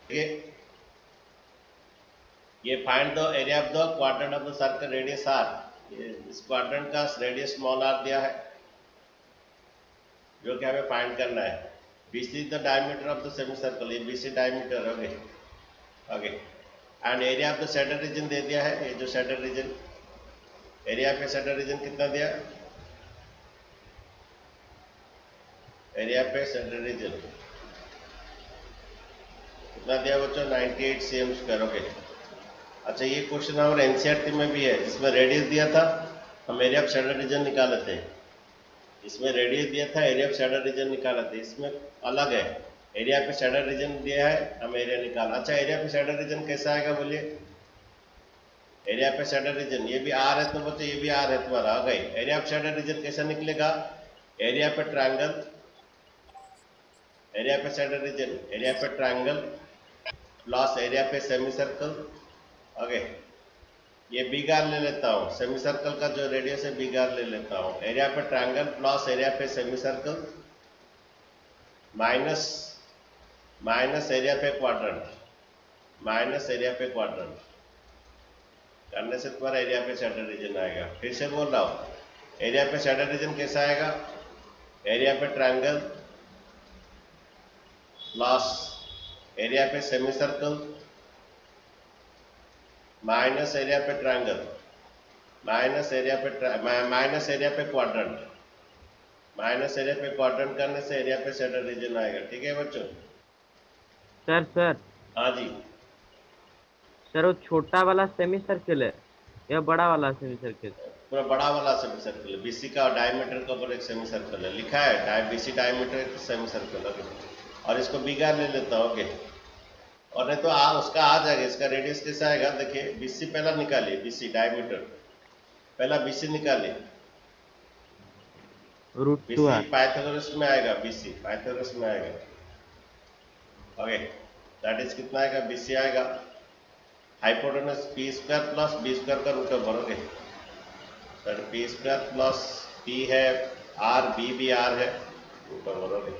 देखिए ये find the area of the quadrant of the circle radius R. इस quadrant का रेडियस स्मॉल आर दिया है जो कि हमें फाइंड करना है। BC is the diameter of the semi circle, ये BC diameter. Okay okay and area of the centre region दे दिया है। ये जो सेंटर रीजन, एरिया पे सेंटर रीजन कितना दिया, एरिया पे सेंटर रीजन कितना दिया बच्चों, 98 cm स्क्वायर। ओके अच्छा ये क्वेश्चन हमारे एनसीईआरटी में भी है, जिसमें रेडियस दिया था हम एरिया ऑफ सेंटर रीजन निकाले थे। इसमें रेडियस दिया था, एरिया ऑफ सेंटर रीजन निकाला था। इसमें अलग है, एरिया पे सेंटर रीजन दिया है, हम एरिया निकाला। अच्छा एरिया पे सेंटर रीजन कैसा आएगा बोलिए, एरिया पे सेंटर रीजन ये भी आर है तो बच्चों ये भी आर है तुम्हारा। आ गई एरिया ऑफ सेंटर रीजन कैसा निकलेगा, एरिया पे ट्रायंगल, एरिया पे सेंटर रीजन, एरिया पे ट्रायंगल प्लस एरिया पे सेमी सर्कल। ओके ये बिग आर ले लेता हूँ, सेमी सर्कल का जो रेडियस है बिग आर ले लेता हूँ। एरिया पे ट्रायंगल प्लस एरिया पे semi circle minus minus area पे क्वाड्रेंट, माइनस एरिया पे क्वाड्रेंट करने से तुम्हारा एरिया पे सेंटर रीजन आएगा। फिर से बोल रहा हूँ, एरिया पे सेंटर रीजन कैसा आएगा, एरिया पे ट्रायंगल प्लस एरिया पे सेमी सर्कल माइनस एरिया पे ट्रायंगल माइनस एरिया पे क्वाड्रेंट, माइनस एरिया पे क्वाड्रेंट करने से एरिया पे सेंटर रीजन आएगा। ठीक है बच्चों। सर हाँ जी सर वो छोटा वाला सेमी सर्किल है या बड़ा वाला सेमी सर्किल? पूरा बड़ा वाला सेमी सर्कल है, BC का डायमीटर का ऊपर एक सेमी सर्कल है, लिखा है BC diameter semi circle. Okay और इसको बिगाड़ ले लेता हूँ। ओके और नहीं तो उसका आ जाएगा, इसका रेडियस कैसा आएगा देखिए, BC पहला निकालिए, BC डायमीटर पहला BC निकालिए। √2r। BC पाइथागोरस में आएगा, BC पाइथागोरस में आएगा। ओके दैट इज कितना आएगा, BC आएगा hypotenuse P square plus B square का root over. Okay sir P square plus P है, R B भी R है, रूट ओवर। ओके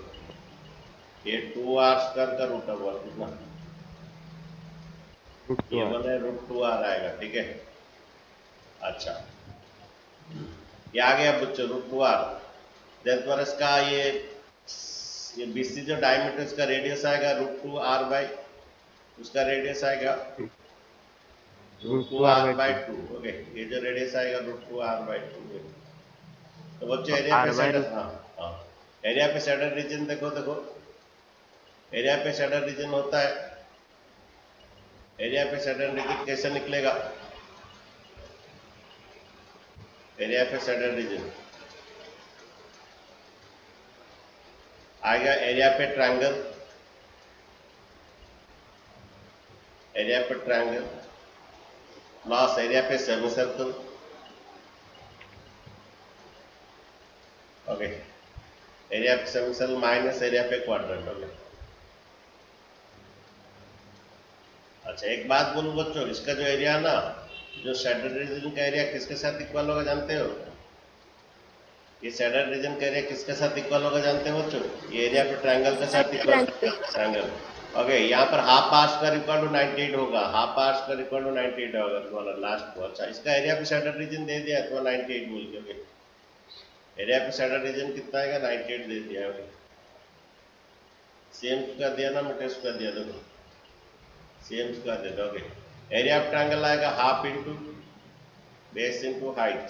ये 2R स्क्वायर का रूट ओवर कितना, ये √2r। बने √2R आएगा। ठीक है अच्छा ये आ गया बच्चों √2R। देन पर इसका ये BC जो डायमीटर इसका रेडियस आएगा √2R बाई, उसका रेडियस आएगा √2R/2। ओके ये जो रेडियस आएगा √2R/2। तो बच्चों एरिया पे सेंटर, हाँ हाँ एरिया पे सेंटर रीजन देखो देखो, एरिया पे सेंटर रीजन होता है, एरिया पे सेंटर रीजन कैसे निकलेगा, एरिया पे सेंटर रीजन आएगा एरिया पे ट्रायंगल, एरिया पे ट्रायंगल प्लस एरिया पे सेमी सर्कल। ओके एरिया पे सेमी सर्कल माइनस एरिया पे क्वाड्रेंट। ओके अच्छा एक बात बोलूं बच्चों, इसका जो एरिया है ना, जो सेंटर रीजन का एरिया किसके साथ इक्वल होगा जानते हो, ये सेंटर रीजन का एरिया किसके साथ इक्वल होगा जानते हो बच्चों, ये एरिया पे ट्रायंगल के साथ इक्वल, ट्रायंगल। ओके यहाँ पर half r square equal to 98 होगा, half r square equal to 98 होगा तुम्हारा लास्ट को। अच्छा इसका एरिया पे सेंटर रीजन दे दिया है तुम्हारा 98 बोल के। ओके एरिया पे सेंटर रीजन कितना आएगा, 98 दे दिया है। सेम कर दिया ना, मैं टेस्ट कर दिया देखो, सेम कर दे दोगे। एरिया ऑफ ट्रायंगल आएगा half into base into height,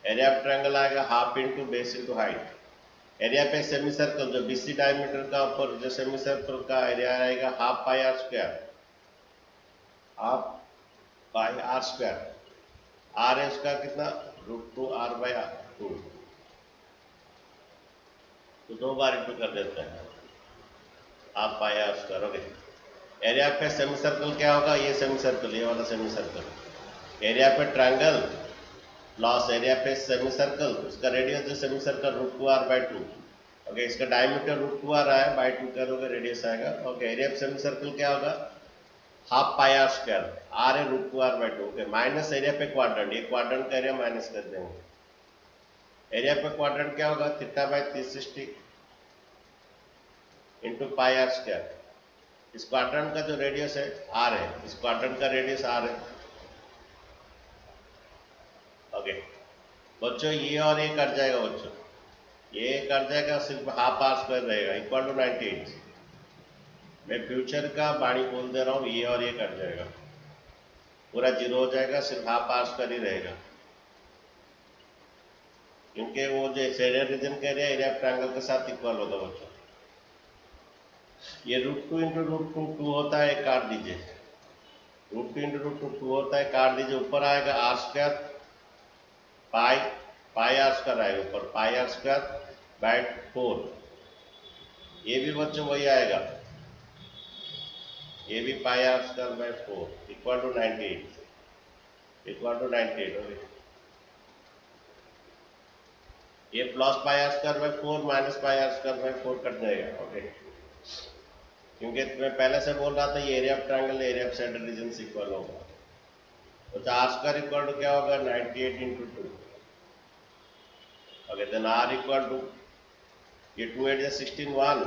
area of triangle आएगा half into base into height. Area पे सेमी सर्कल जो BC डायमीटर का ऊपर जो सेमी सर्कल का एरिया आएगा half pi are square, half pi are square, are है उसका कितना √2R/2, तो दो बार इंटू कर देते हैं half pi are square. Okay area पे सेमी सर्कल क्या होगा, ये सेमी सर्कल, ये वाला सेमी सर्कल, एरिया पे ट्रायंगल प्लस एरिया पे सेमी सर्कल, उसका रेडियस जो सेमी सर्कल √2R/2। ओके इसका डायमीटर √2R आया, /2 करोगे रेडियस आएगा। ओके एरिया पे सेमी सर्कल क्या होगा, half pi are square, are है √2R/2। ओके माइनस एरिया पे क्वाड्रेंट, ये क्वाड्रेंट का एरिया माइनस कर देंगे, एरिया पे क्वाड्रेंट क्या होगा θ/360 इंटू पाई आर स्क्वायर। इस क्वाड्रेंट का जो रेडियस है आर है, इस क्वाड्रेंट का रेडियस आर है। ओके बच्चों, ये और ये कट जाएगा बच्चों, ये कट जाएगा, सिर्फ हाफ आर स्क्वायर रहेगा इक्वल टू 98। मैं फ्यूचर का बाणी बोल दे रहा हूँ, ये और ये कट जाएगा, पूरा जीरो हो जाएगा, सिर्फ हाफ आर स्क्वायर ही रहेगा, क्योंकि वो जो शेडेड रीजन का एरिया ट्रायंगल के साथ इक्वल होगा बच्चों। ये √2 इंटू √2 होता है, काट दीजिए, √2 इंटू √2 होता है, काट दीजिए, ऊपर आएगा r square pi are square आएगा ऊपर, पाई आर स्क्वायर बाय 4। ये भी बच्चों वही आएगा, ये भी pi are square by 4 equal to 98, equal to 98। Okay ये plus pi are square by 4 minus pi are square by 4 cut जाएगा। ओके क्योंकि मैं पहले से बोल रहा था ये area of triangle area of centre region से इक्वल होगा, तो आर स्क्वायर इक्वल टू क्या होगा 98 into 2। Okay then R equal to ये 2 8 16 1,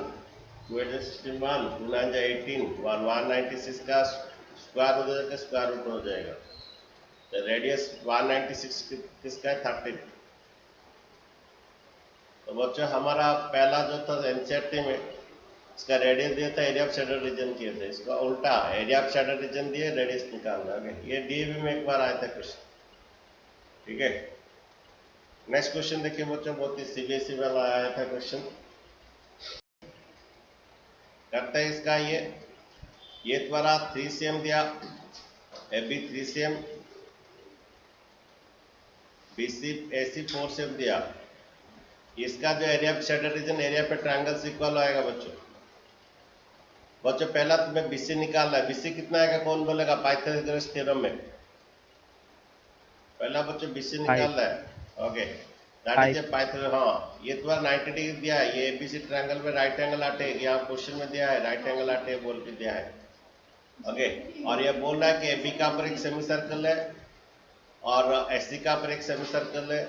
2 8 16 1, 2 9 18, 196 का स्क्वायर हो जाएगा, स्क्वायर रूट हो जाएगा, तो रेडियस 196 किसका है 30। तो बच्चों हमारा पहला जो था एनसीईआरटी में, इसका रेडियस दिया था एरिया ऑफ शैडो रीजन किए थे, इसका उल्टा एरिया ऑफ शैडो रीजन दिए, रेडियस निकालना है। ये डीएवी में एक बार आया था क्वेश्चन, ठीक है। नेक्स्ट क्वेश्चन देखिए बच्चों, बहुत ही सीबीएसई वाला आया था क्वेश्चन, करते हैं इसका ये द्वारा 3 cm दिया, AB 3 cm, BC AC 4 cm दिया, इसका जो area of shadow region area पे ट्रायंगल से इक्वल आएगा बच्चों। पहला तुम्हें बीसी निकालना है, बीसी कितना आएगा कौन बोलेगा पाइथागोरस थ्योरम में, पहला बच्चों बीसी निकालना है। ओके दैट इज पाइथागोरस, हाँ ये तुम्हारा 90 डिग्री दिया है, ये एबीसी ट्रायंगल में राइट एंगल आटे, यहाँ क्वेश्चन में दिया है राइट एंगल आटे बोल के दिया है। ओके और ये बोल रहा है कि एबी का पर एक सेमी सर्कल है और एससी का पर एक सेमी सर्कल है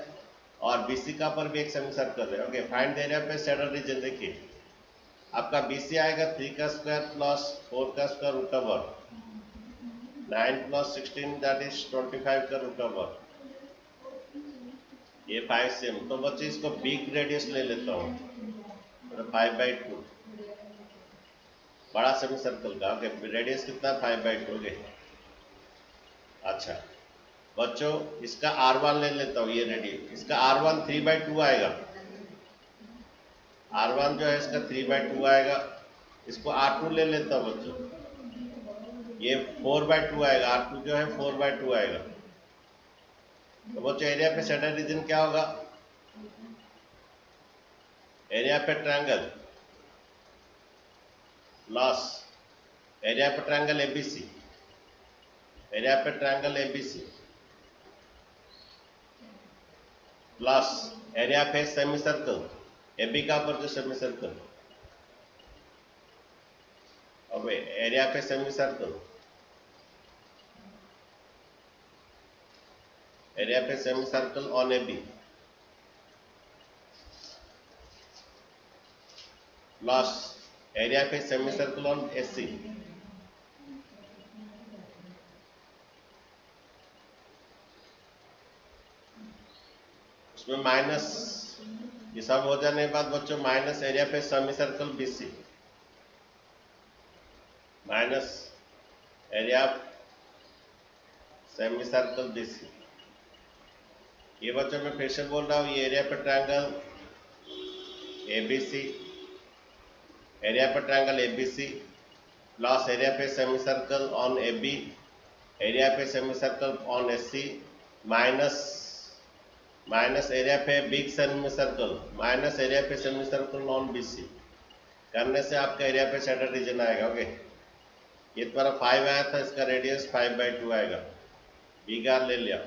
और बीसी का पर भी एक सेमी सर्कल है। ओके फाइंड द एरिया पे शैडो रीजन। देखिए आपका बीसी आएगा 3 का स्क्वायर प्लस 4 का स्क्वायर रूट ओवर 9 प्लस 16 दैट इज 25 का रूट ओवर, ये 5 cm। तो बच्चे इसको बिग रेडियस ले लेता हूँ, 5/2 बड़ा सेमी सर्कल का। ओके रेडियस कितना 5/2 हो गए। अच्छा बच्चों इसका R1 ले लेता हूँ, ये रेडियस, इसका R1 3/2 आएगा, R1 जो है इसका 3/2 आएगा, इसको R2 ले लेता हूँ बच्चों, ये 4/2 आएगा, R2 जो है 4/2 आएगा। तो बच्चों एरिया पे शैडो रीजन क्या होगा, एरिया पे ट्रायंगल प्लस एरिया पे ट्रायंगल एबीसी, एरिया पे ट्रायंगल एबीसी प्लस एरिया पे सेमी सर्कल एबी का पर जो सेमी सर्कल, अब एरिया पे सेमी सर्कल, एरिया पे semi circle on AB plus area पे सेमी सर्कल ऑन एससी, उसमें माइनस, ये सब हो जाने के बाद बच्चों माइनस एरिया पे semi circle BC minus area semicircle BC. ये बच्चों मैं फिर से बोल रहा हूँ, ये एरिया पे ट्रायंगल एबीसी, एरिया पे ट्रायंगल एबीसी प्लस एरिया पे semi circle on AB, area पे semi circle on SC minus area पे big semi circle minus area पे सेमी सर्कल ऑन बीसी करने से आपका एरिया पे शैडो रीजन आएगा। ओके ये तुम्हारा 5 आया था, इसका रेडियस 5/2 आएगा, बिग आर ले लिया,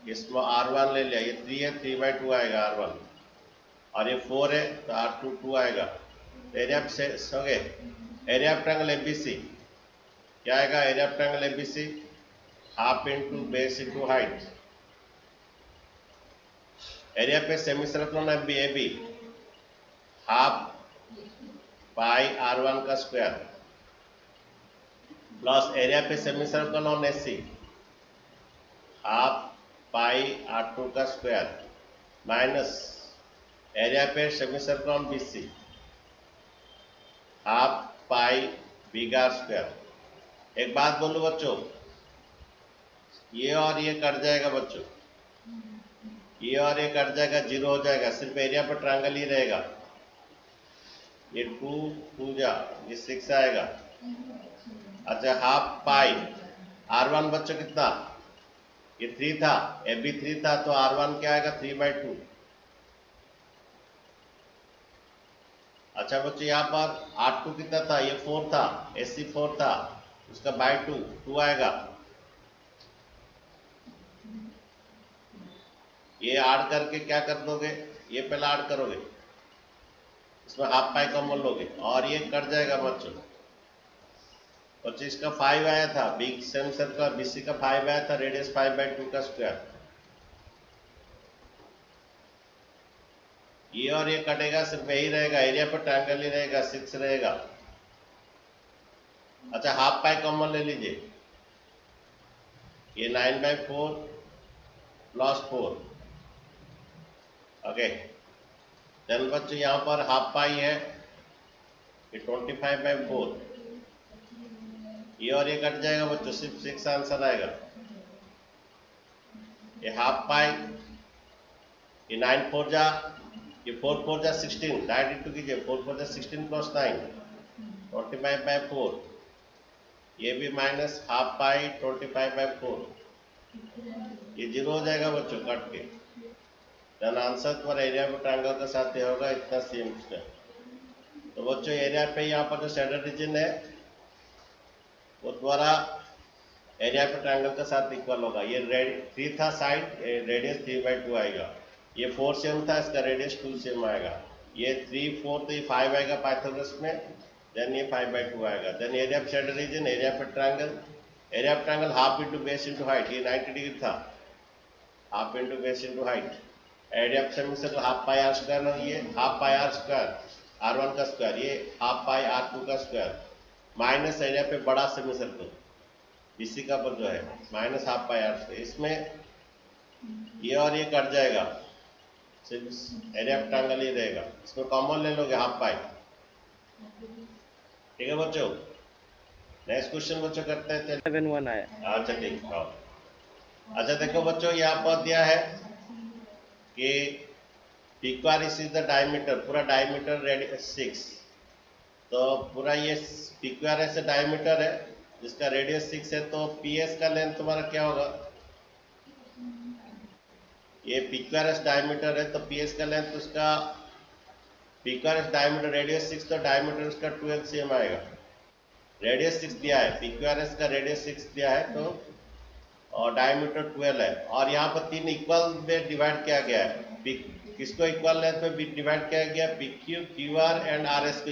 इसमें R1 ले लिया, ये 3 है 3/2 आएगा R1 और ये 4 है तो R2 2 आएगा। एरिया हो गए, एरिया ऑफ ट्रायंगल एबीसी क्या आएगा, area of triangle ABC half into base into height, area पे semi circle AB half pi R1 का स्क्वायर प्लस एरिया पे semi circle on AC half pi R2 का square minus area पे semi circle on BC half pi big R square. एक बात बोलूं बच्चों, ये और ये कट जाएगा बच्चों, ये और ये कट जाएगा, जीरो हो जाएगा, सिर्फ एरिया पर ट्रायंगल ही रहेगा। ये 2 जा ये 6 आएगा। अच्छा हाफ पाई R1 बच्चों कितना, ये 3 था, ये भी 3 था, तो R1 क्या आएगा 3/2। अच्छा बच्चों यहाँ पर R2 कितना था, ये 4 था, AC 4 था, उसका बाय 2 आएगा। ये ऐड करके क्या कर दोगे, ये पहले ऐड करोगे, इसमें हाफ पाई कॉमन लोगे और ये कट जाएगा बच्चों। बच्चों इसका 5 आया था, बिग सेम सर्कल BC का 5 आया था, रेडियस 5/2 का स्क्वायर। ये और ये कटेगा, सिर्फ यही रहेगा, एरिया पर ट्रायंगल ही रहेगा, 6 रहेगा। अच्छा हाफ पाई कॉमन ले लीजिए, ये 9/4 प्लस 4। ओके देन बच्चों यहाँ पर हाफ पाई है, ये 25/4, ये और ये कट जाएगा बच्चों, सिर्फ 6 आंसर आएगा। ये हाफ पाई, ये 9 4 जा, ये 4 4 जा 16, डायरेक्ट इंटू कीजिए, 4 4 जा 16 प्लस 9 25/4, ये भी माइनस हाफ पाई 25/4, ये जीरो हो जाएगा बच्चों कट के। देन आंसर पर एरिया पर ट्रायंगल के साथ ये होगा इतना सेम स्क्वायर। तो बच्चों एरिया पे यहाँ पर जो सेंटर रीजन है वो द्वारा एरिया पे ट्रायंगल के साथ इक्वल होगा। ये 3 था साइड, रेडियस 3/2 आएगा, ये 4 सेम था, इसका रेडियस 2 सेम आएगा, ये 3 4 तो ये 5 आएगा पाइथागोरस में, देन ये 5/2 आएगा। देन एरिया पे सेंटर रीजन, एरिया पे ट्रायंगल, एरिया पे triangle half into base into height, ये 90 डिग्री था, half into base into height, area पे semi circle half pi R square, ये half pi R square R1 का square, ये half pi R2 का square, minus area पे बड़ा semi circle BC का पर जो है minus half pi R square, इसमें ये और ये कट जाएगा, सिर्फ एरिया पे ट्रायंगल ही रहेगा, इसको कॉमन ले लोगे हाफ पाई। ठीक है बच्चों, नेक्स्ट क्वेश्चन बच्चों करते हैं। 7 1 आया। अच्छा ठीक है। अच्छा देखो बच्चों यहाँ पर दिया है कि PQRS इज द डायमीटर, पूरा डायमीटर रेडियस 6, तो पूरा ये PQRS डायमीटर है जिसका रेडियस 6 है, तो PS का लेंथ तुम्हारा क्या होगा, ये PQRS डायमीटर है तो PS का लेंथ उसका, PQRS डायमीटर रेडियस 6 तो डायमीटर उसका 12 cm आएगा, रेडियस 6 दिया है, PQRS का रेडियस 6 दिया है तो और डायमीटर 12 है, और यहाँ पर 3 इक्वल में डिवाइड किया गया है, किसको इक्वल लेंथ में डिवाइड किया गया, PQ QR एंड RS को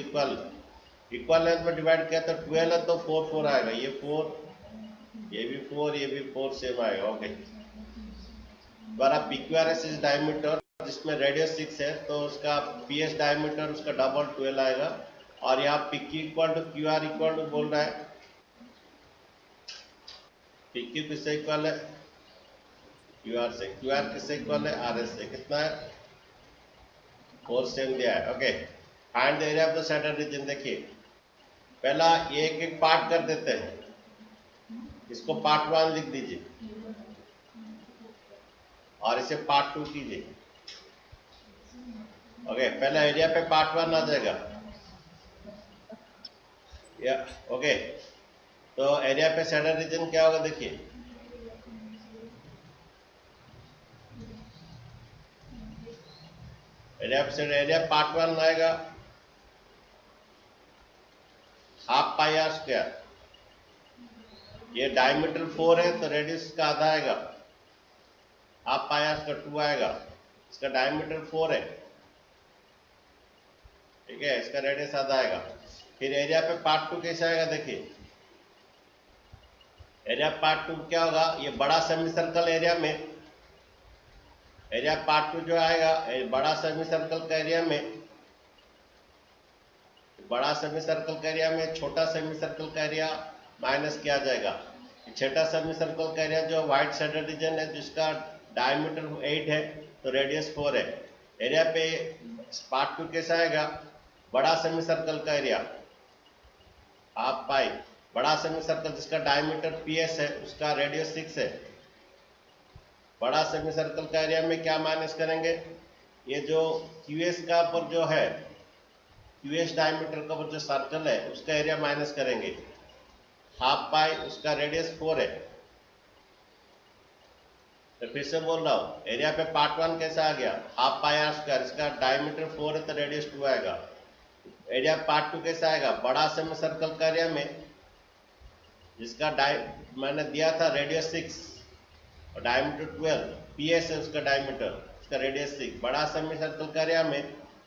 इक्वल लेंथ में डिवाइड किया, तो 12 है तो 4 4 आएगा, ये 4 ये भी 4 ये भी 4 सेम आएगा। ओके द्वारा PQRS इज डायमीटर जिसमें रेडियस 6 है तो उसका PS डायमीटर उसका डबल 12 आएगा, और यहाँ PQ equal to QR equal to बोल रहा है, PQ किससे इक्वल है, QR से, QR किससे इक्वल है, RS से, कितना है 4 सेम दिया है। Okay find the area of the centre region. देखिए पहला ये एक एक पार्ट कर देते हैं, इसको पार्ट 1 लिख दीजिए और इसे पार्ट 2 कीजिए। ओके पहला एरिया पे पार्ट 1 आ जाएगा, या ओके तो एरिया पे सेंटर रीजन क्या होगा, देखिए एरिया पार्ट 1 आएगा हाफ पाई R स्क्वायर, ये डायमीटर 4 है तो रेडियस का आधा आएगा, हाफ पाई R का 2 आएगा, इसका डायमीटर 4 है, ठीक है, इसका रेडियस आधा आएगा। फिर एरिया पे पार्ट 2 कैसे आएगा, देखिए एरिया पार्ट 2 क्या होगा, ये बड़ा सेमी सर्कल एरिया में, एरिया पार्ट 2 जो आएगा बड़ा सेमी सर्कल का एरिया में, बड़ा सेमी सर्कल का एरिया में छोटा सेमी सर्कल का एरिया माइनस किया जाएगा। छठा सेमी सर्कल का एरिया जो व्हाइट शेडेड रीजन है जिसका डायमीटर 8 है तो रेडियस 4 है। एरिया पे पार्ट 2 कैसा आएगा, बड़ा सेमी सर्कल का एरिया हाफ पाई, बड़ा सेमी सर्कल जिसका डायमीटर PS है उसका रेडियस 6 है। बड़ा सेमी सर्कल का एरिया में क्या माइनस करेंगे, ये जो QS का पर जो है QS डायमीटर का पर जो सर्कल है उसका एरिया माइनस करेंगे। हाफ पाई उसका रेडियस 4 है। तो फिर से बोल रहा हूँ, एरिया पे पार्ट 1 कैसा आ गया, हाफ पाई आर स्क्वायर, इसका डायमीटर 4 है तो रेडियस 2 आएगा। एरिया पार्ट 2 कैसा आएगा, बड़ा सेमी सर्कल का एरिया में जिसका मैंने दिया था रेडियस 6 और डायमीटर 12, PS है उसका डायमीटर, उसका रेडियस 6। बड़ा सेमी सर्कल का एरिया में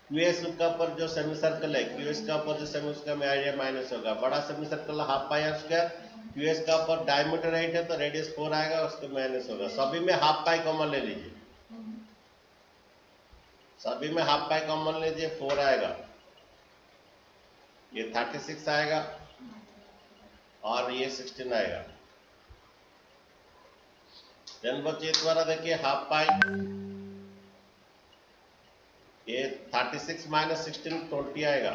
QS का पर जो सेमी सर्कल है, QS का पर जो सेमी उसका में एरिया माइनस होगा। बड़ा semi circle half pi are square, QS का पर डायमीटर 8 है तो रेडियस 4 आएगा, उसका माइनस होगा। सभी में हाफ पाई कॉमन ले लीजिए, सभी में हाफ पाई कॉमन लीजिए, 4 आएगा, ये 36 आएगा और ये 16 आएगा। देन बच्चे द्वारा देखिए हाफ पाई, ये 36 माइनस 16 20 आएगा,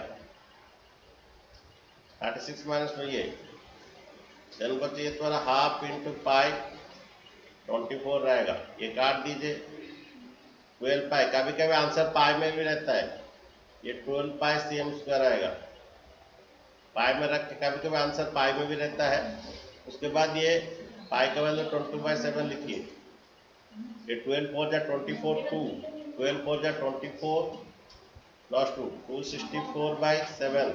36 माइनस में ये। देन बच्चे ये द्वारा हाफ इंटू पाई 24 रहेगा, ये काट दीजिए 12 पाई, कभी कभी आंसर पाई में भी रहता है, ये 12 पाई CM स्क्वायर आएगा। पाई में रख के कभी कभी आंसर पाई में भी रहता है। उसके बाद ये पाई का वैल्यू 20/7 लिखिए, ये 12 4 जा 24 2, 12 4 जा 24 प्लस 2 264/7,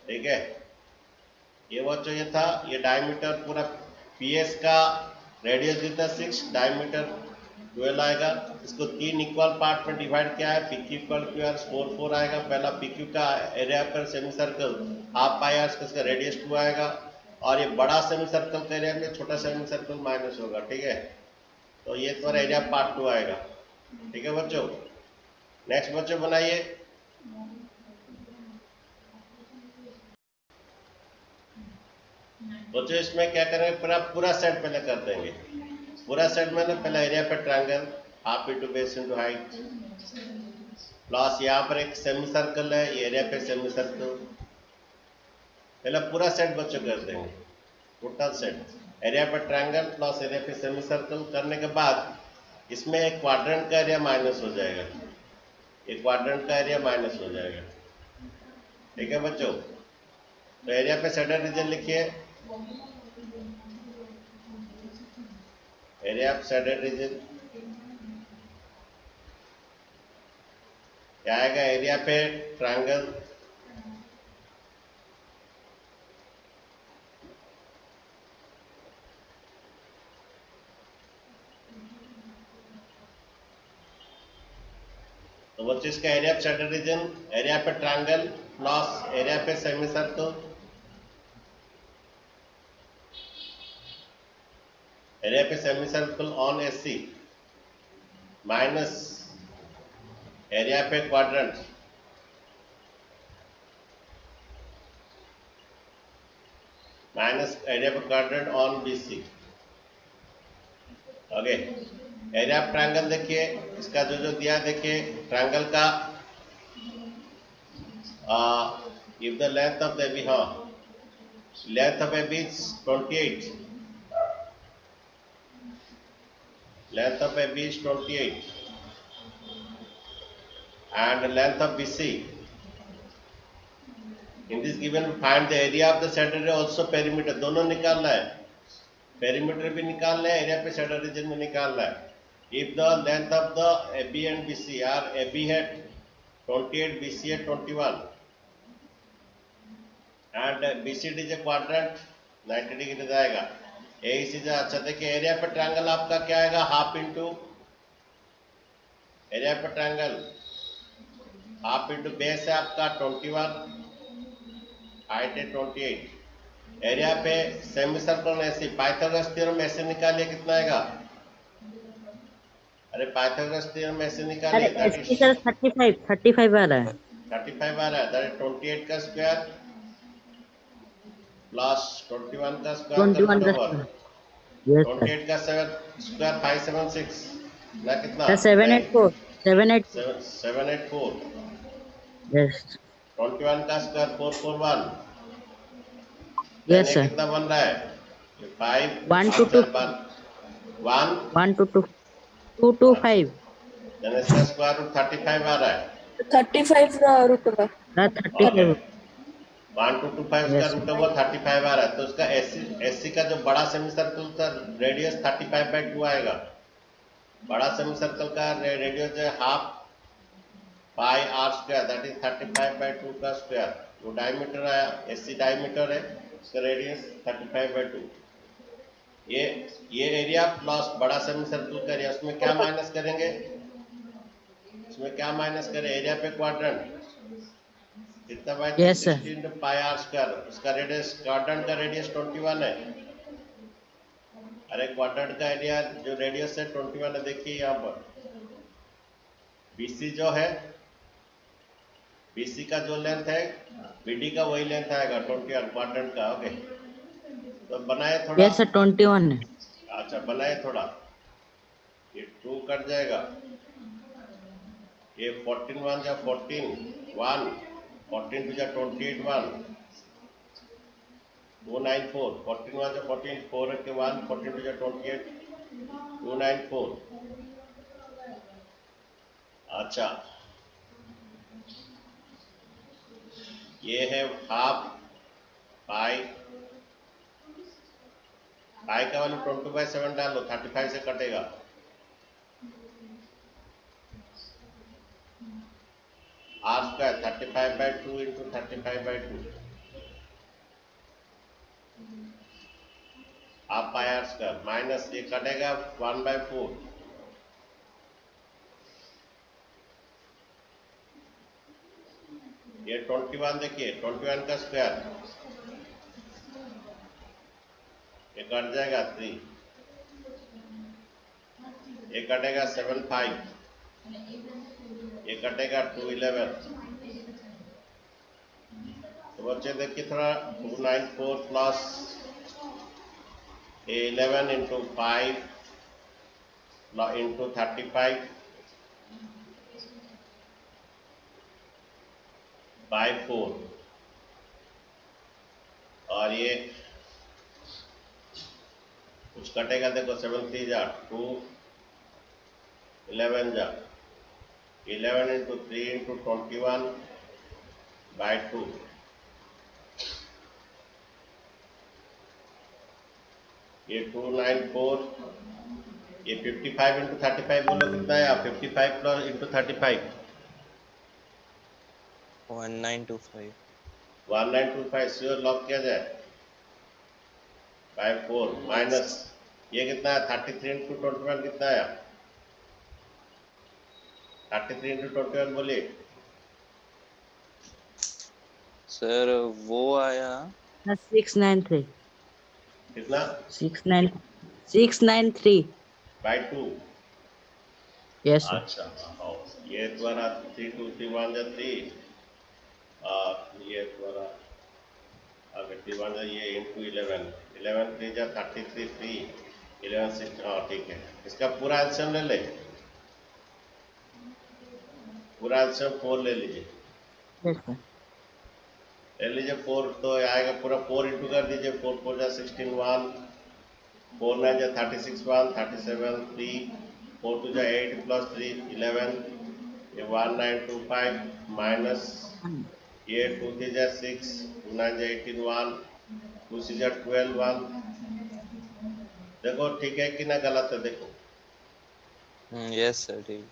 ठीक है। ये वो जो ये था, ये डायमीटर पूरा PS का रेडियस देता 6, डायमीटर 12 आएगा। इसको 3 इक्वल पार्ट में डिवाइड किया है, PQ इक्वल QR 4 आएगा। पहला PQ का एरिया पर semi circle half pi r, इसका रेडियस 2 आएगा और ये बड़ा सेमी सर्कल का एरिया में छोटा सेमी सर्कल माइनस होगा, ठीक है। तो ये तुम्हारा एरिया पार्ट 2 आएगा, ठीक है बच्चों। नेक्स्ट बच्चों बनाइए, बच्चों इसमें क्या करेंगे, पूरा सेट पहले कर देंगे। पूरा सेट में ना पहले एरिया पे triangle half into base into height plus यहाँ पर एक सेमी सर्कल है, ये एरिया पे सेमी सर्कल, पहले पूरा सेट बच्चों कर देंगे, टोटल सेट एरिया पे ट्रायंगल प्लस एरिया पे सेमी सर्कल करने के बाद इसमें एक क्वाड्रेंट का एरिया माइनस हो जाएगा, एक क्वाड्रेंट का एरिया माइनस हो जाएगा, ठीक है बच्चों। तो एरिया पे शेडेड रीजन लिखिए, एरिया ऑफ शेडेड रीजन क्या आएगा, एरिया पे ट्रायंगल तो बच्चों इसका area of shaded region, area पे ट्रायंगल प्लस एरिया पे सेमी सर्कल, एरिया पे semi circle on SC minus area पे क्वाड्रेंट माइनस एरिया पे quadrant on BC। Okay, area of triangle देखिए, इसका जो दिया देखिए ट्रायंगल का if the length of the AB, हाँ length of AB is 28, length of AB is 28 and length of BC. In this given find the area of the said area also perimeter, दोनों निकालना है, perimeter भी निकालना है, area पे said region में निकालना है। If the length of the AB and BC are AB है 28, BC है 21 and BCD is a quadrant 90 degree जाएगा, यही चीज। अच्छा देखिए एरिया पर ट्रायंगल आपका क्या आएगा, हाफ इंटू एरिया पर ट्रायंगल हाफ इंटू बेस है आपका 21, हाइट है 28, एरिया पे सेमी सर्कल ऐसे पाइथागोरस थ्योरम ऐसे निकालिए, कितना आएगा, अरे पाइथागोरस थ्योरम ऐसे निकालिए, सर 35 आ रहा है, 35 आ रहा है, दैट इज 28 का स्क्वायर प्लस 21 का स्क्वायर का 21 रूट का ओवर square. Yes, sir. 28 का स्क्वायर 576 ना कितना Sir, 784. 784. 784 Yes. 21 का स्क्वायर 441 देन Yes, ये sir. कितना बन रहा है 5 1 5 to 2. 4 1 1 to 2. 2 to 5. देन इसका स्क्वायर रूट 35 आ रहा है 35 root over. ओके 35. 1225 का Yes, sir. रूट ओवर 35 आ रहा है तो इसका एससी का जो बड़ा सेमी सर्कल का रेडियस 35/2 आएगा बड़ा सेमी सर्कल का रेडियस है half pi are square that is 35/2 का स्क्वायर वो डायमीटर आया एससी डायमीटर है इसका रेडियस 35/2 ये एरिया प्लस बड़ा सेमी सर्कल का एरिया उसमें क्या माइनस करेंगे इसमें क्या माइनस करें एरिया पे क्वाड्रेंट कितना by Yes, sir. 16 pi are square उसका रेडियस क्वाड्रेंट का रेडियस 21 है अरे क्वाड्रेंट का एरिया जो रेडियस है 21 है देखिए यहाँ पर बीसी जो है बीसी का जो लेंथ है बीडी का वही लेंथ आएगा 21 क्वाड्रेंट का ओके तो बनाए थोड़ा Yes, sir. 21 है. अच्छा बनाए थोड़ा ये 2 कट जाएगा ये 14 1 या 14 1 14 2 या 28 1 294 14 1 या 14 4 के 1 14 2 या 28 294 अच्छा ये है हाफ पाई पाई का वैल्यू 20/7 डालो 35 से कटेगा r square 35/2 into 35/2 half pi are square minus ये कटेगा 1/4 ये 21 देखिए 21 का स्क्वायर ये कट जाएगा 3 ये कटेगा 7 5 ये कटेगा 2 11 तो बच्चे देखिए थोड़ा 294 प्लस 11 इंटू 5 इंटू 35 बाय 4 और ये कुछ कटेगा देखो 7 3 जा 2 11 जा 11 इंटू 3 इंटू 21 बाय 2 ये 294 ये 55 इंटू 35 बोलो कितना है 55 प्लस इंटू 35 1925 1925 श्योर लॉक किया जाए बाय 4 माइनस ये कितना है 33 इंटू 21 कितना है 33 इंटू 21 बोलिए सर वो आया 693. कितना 693. By 2 Yes, sir. अच्छा हाँ ये द्वारा 3 2 3 1 जा 3 ये द्वारा आगे 3 1 जा ये इंटू 11 11 3 जा 33 3 11 6 हाँ ठीक है इसका पूरा आंसर ले ले पूरा आंसर 4 ले लीजिए Yes, sir. ले लीजिए 4 तो आएगा पूरा 4 इंटू कर दीजिए 4 4 जा 16 1 4 9 जा 36 1 37 3 4 2 जा 8 प्लस 3 11 ये 1925 माइनस ये 2 3 जा 6 2 9 जा 18 1 2 6 जा 12 1 देखो ठीक है कि ना गलत है देखो यस सर ठीक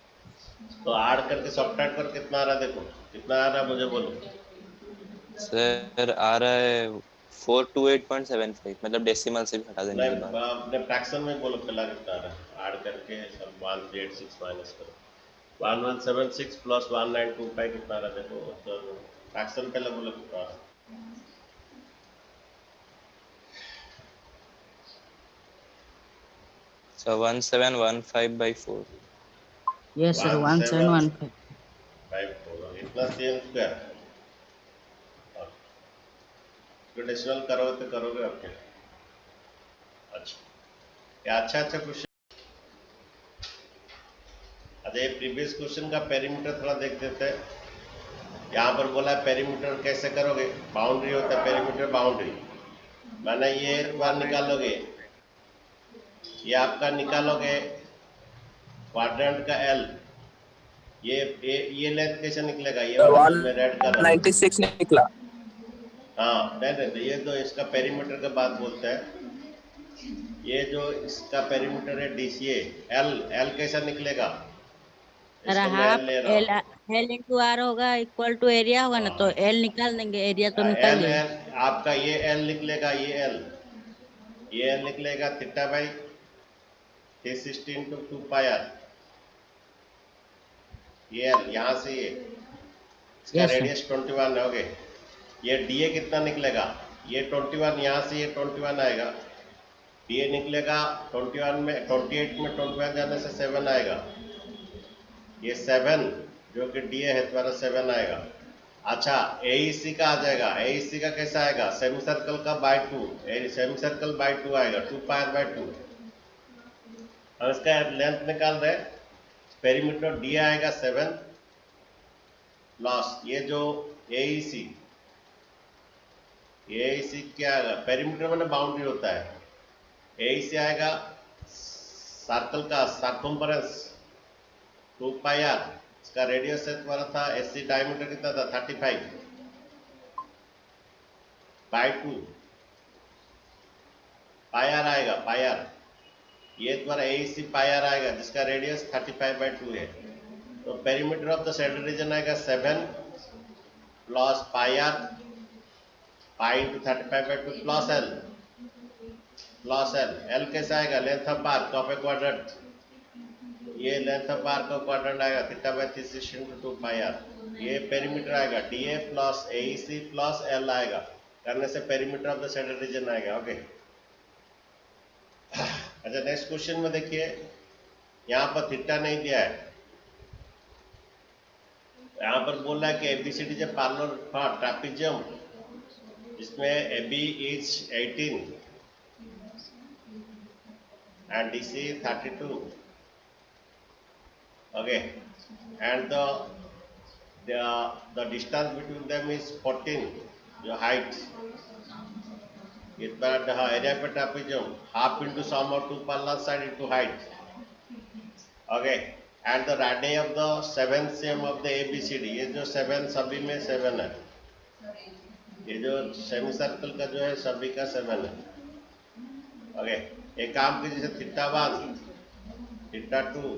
तो ऐड करके सब्ट्रैक्ट कर कितना आ रहा है देखो कितना आ रहा है मुझे बोलो सर आ रहा है 428.75 मतलब डेसिमल से भी हटा देने के बाद अपने फ्रैक्शन में बोलो पहला कितना आ रहा है ऐड करके सब 186 माइनस करो 1176 प्लस 1925 कितना आ रहा है देखो तो फ्रैक्शन पहले बोलो कितना आ रहा है सर 1715/4 Yes, sir. 1715. 5 इतना सेम स्क्वायर डेसिमल करोगे तो करोगे आपके। अच्छा, क्या अच्छा अच्छा क्वेश्चन। अच्छा, ये प्रीवियस क्वेश्चन का पेरीमीटर थोड़ा देख देते हैं। यहाँ पर बोला पेरीमीटर कैसे करोगे, बाउंड्री होता है पेरीमीटर बाउंड्री, माना ये बार निकालोगे, ये आपका निकालोगे क्वाड्रेंट का एल, ये लेंथ कैसे निकलेगा, ये मैं रेड कर रहा हूँ 96 निकला। हाँ नहीं, ये तो इसका पेरीमीटर का बात बोलते हैं। ये जो इसका पेरीमीटर है डीसीए, एल कैसा निकलेगा, सर इसको मैं हाफ एल ले रहा एल हूँ। एल इंटू आर होगा इक्वल टू एरिया होगा ना, तो एल निकाल देंगे, एरिया तो निकाल एल लिए। एल आपका ये एल निकलेगा, ये एल निकलेगा theta by 360 into 2 pi are. ये एल यहाँ से ये इसका Yes, sir. रेडियस 21 है। ओके, ये डीए कितना निकलेगा, ये 21, यहाँ से ये 21 आएगा, डीए निकलेगा 21 में, 28 में 21 जाने से 7 आएगा, ये 7 जो कि डीए है तुम्हारा 7 आएगा। अच्छा, एईसी का आ जाएगा, एईसी का कैसा आएगा, सेमी सर्कल का बाय 2, सेमी सर्कल बाय 2 आएगा, 2 पाई बाय 2। और इसका लेंथ निकाल रहे, पेरीमीटर डी आएगा 7 प्लस ये जो एईसी क्या आएगा, पेरीमीटर मैंने बाउंड्री होता है, एईसी आएगा सर्कल का सर्कम्फरेंस 2 पाई आर, इसका रेडियस है तुम्हारा था एससी, डायमीटर कितना था 35 बाय 2 पाई आर आएगा, पाई आर ये तुम्हारा एईसी पाई आर आएगा जिसका रेडियस 35 बाय 2 है। तो perimeter of the centre region आएगा 7 plus pi R, pi into 35 by 2 plus L, L कैसा आएगा, length of arc of a quadrant, ये length of arc of quadrant आएगा theta by 360 into 2 pi are. ये perimeter आएगा DA plus AEC plus L आएगा, करने से perimeter of the centre region आएगा। ओके, अच्छा नेक्स्ट क्वेश्चन में देखिए, यहाँ पर थीटा नहीं दिया है, यहाँ पर बोल रहा है कि एबीसीडी जब पैरेलल फॉर ट्रापेजियम, इसमें AB is 18 and DC 32. Okay, and the distance between them is 14. Your height. इतना area पे trapezium half into sum of 2 parallel side into height. Okay, and the radii of the 7th same of the ABCD. ये जो 7 सभी में 7 है, ये जो semi circle का जो है सभी का 7 है। ओके, एक काम कीजिए, थीटा 1, थीटा 2,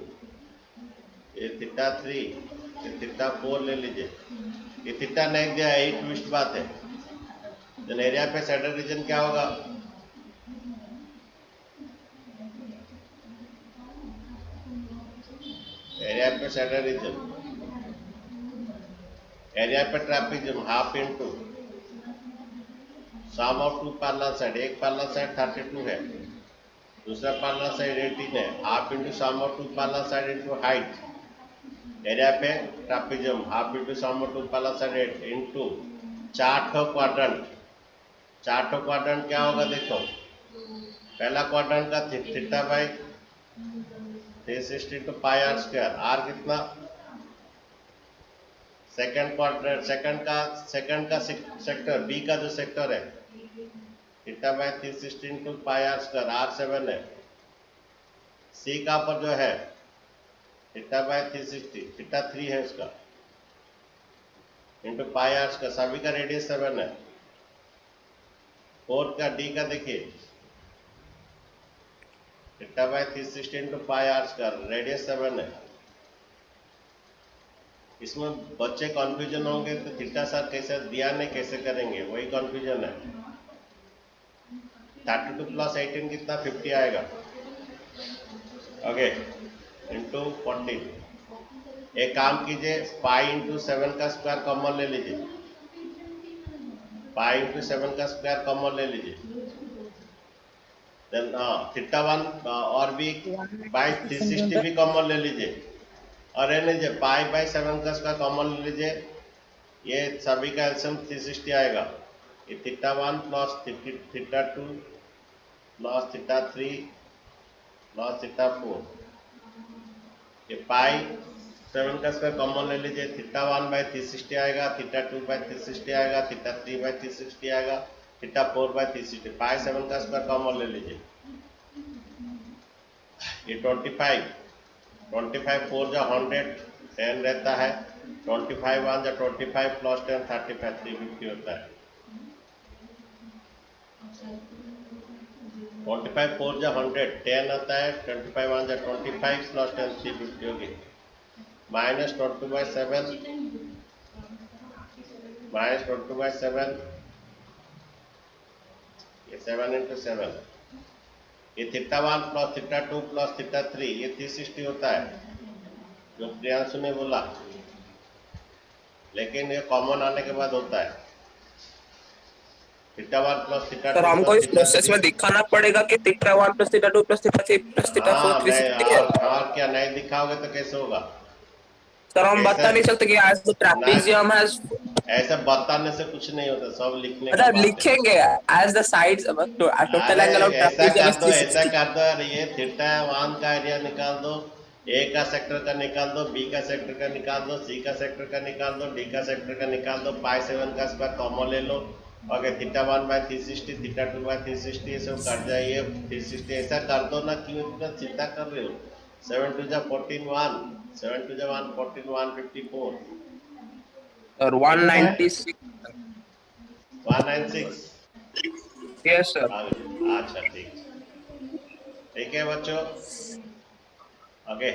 ये थीटा 3, ये थीटा 4 ले लीजिए। ये थीटा नहीं दिया है, यही ट्विस्ट बात है। तो एरिया पे सेंटर रीजन क्या होगा, एरिया पे सेंटर रीजन, एरिया पे trapezium half into sum of 2 parallel side, एक पैरेलल साइड 32 है, दूसरा पैरेलल साइड 18 है, half into sum of 2 parallel side into height, area पे trapezium half into sum of 2 parallel side into 4 quadrant. 4 quadrant क्या होगा देखो, पहला क्वाड्रेंट का theta by 360 to pi are square, R कितना, सेकंड क्वाड्रेंट, सेकंड का sector B का जो सेक्टर है theta by 360 to pi are square, r 7 है। सी का पर जो है थीटा बाई 360, थीटा 3 है इसका, इंटू पाई आर स्क्वायर, सभी का रेडियस 7 है। फोर्थ का डी का देखिए, theta by 360 into pi are square, radius 7 है। इसमें बच्चे कंफ्यूजन होंगे तो थीटा सर कैसे दिया नहीं कैसे करेंगे, वही कंफ्यूजन है। 32 प्लस 18 कितना 50 आएगा। Okay, into 14। एक काम कीजिए, पाई इंटू 7 का स्क्वायर कॉमन ले लीजिए, पाई इंटू 7 का स्क्वायर कॉमन ले लीजिए। देन थीटा 1 और भी बाई 360 भी कॉमन ले लीजिए, और रहने लीजिए पाई बाई 7 का स्क्वायर कॉमन ले लीजिए, ये सभी का एलसीएम 360 आएगा। ये theta 1 plus theta 2 plus theta 3 plus theta 4, ये पाई 7 का स्क्वायर कॉमन ले लीजिए, थीटा 1/360 आएगा, थीटा 2/360 आएगा, थीटा 3/360 आएगा, थीटा 4/360, पाई 7 का स्क्वायर कॉमन ले लीजिए। ये 25 4 जा 100 10 रहता है, 25 1 जा 25 प्लस 10 35 350 होता है। 25 4 जा 100 10 आता है, 25 1 जा 25 प्लस 10 350 होगी, माइनस 22/7 माइनस 22/7, ये 7 into 7, ये theta 1 plus theta 2 plus theta 3, ये 360 होता है जो प्रियांशु ने बोला, लेकिन ये कॉमन आने के बाद होता है। थीटा 1 प्लस थीटा 2 सर हमको इस प्रोसेस में दिखाना पड़ेगा कि theta 1 plus theta 2 plus theta 3 plus theta 4 360 है। और क्या नहीं दिखाओगे तो कैसे होगा सर हम बता नहीं सकते कि आज ट्रेपेजियम हैज, ऐसा बताने से कुछ नहीं होता, सब लिखने का मतलब लिखेंगे as the sides total angle of trapezium is 360। ऐसा कर दो यार, ये थीटा 1 का एरिया निकाल दो, ए का सेक्टर का निकाल दो, बी का सेक्टर का निकाल दो, सी का सेक्टर का निकाल दो, डी का सेक्टर का निकाल दो, पाई 7 का स्क्वायर कॉमन ले लो, और थीटा 1/360 थीटा 2/360 ये सब कर जाइए 360, ऐसा कर दो ना, क्यों इतना चिंता कर रहे हो। 7 2 जा 14 1, 7 2 जा 1 14 154 और 196 196। Yes sir. अच्छा ठीक है बच्चों, ओके।